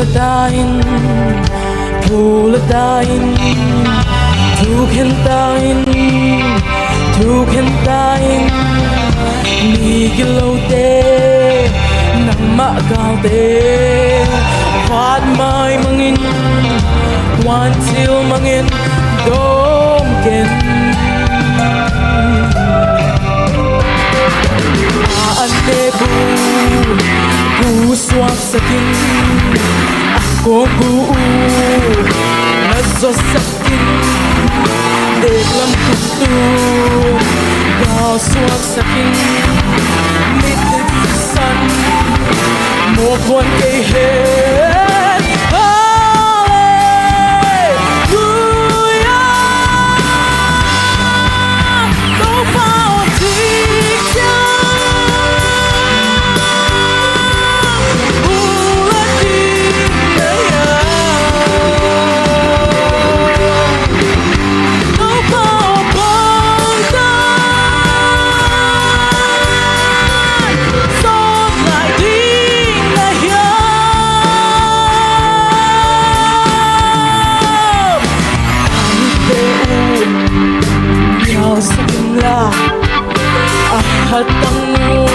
Puladain, puladain, tukentain, tukentain, Nigilote, nang magalte, Pad may mangin, wantil mangin, domken. Aanebu, puswak sakin, ako buu, nasasakin, deglam kutu, kau swak sakin, mitit san, mo kwan kay head. Hatangmu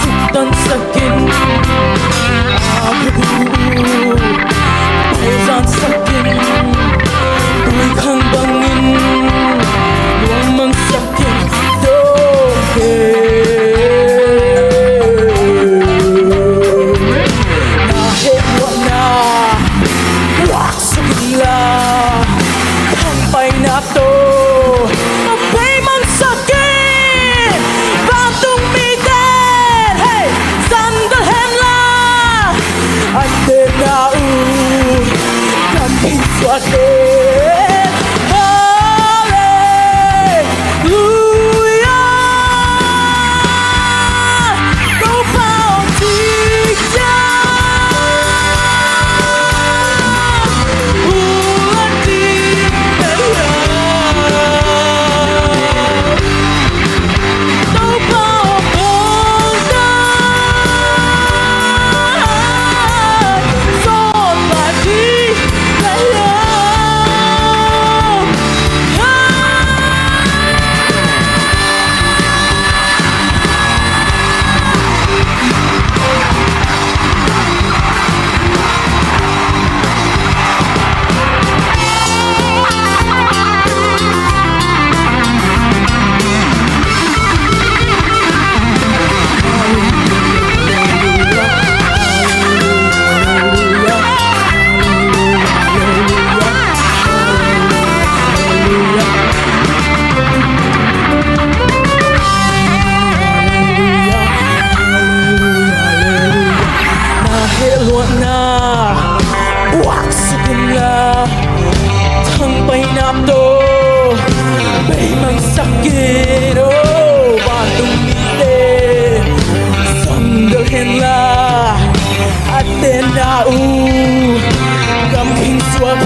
Sultan sakin Aku Paisan sakin Tuwi kang bangin Luang mang sakin Doke Nahit wana Wak sakin la Kampay na to Mabay man sakin Suante, hallelujah, kau bangkitkan bulan dirinya, kau bangkitkan sholat di Gam king swag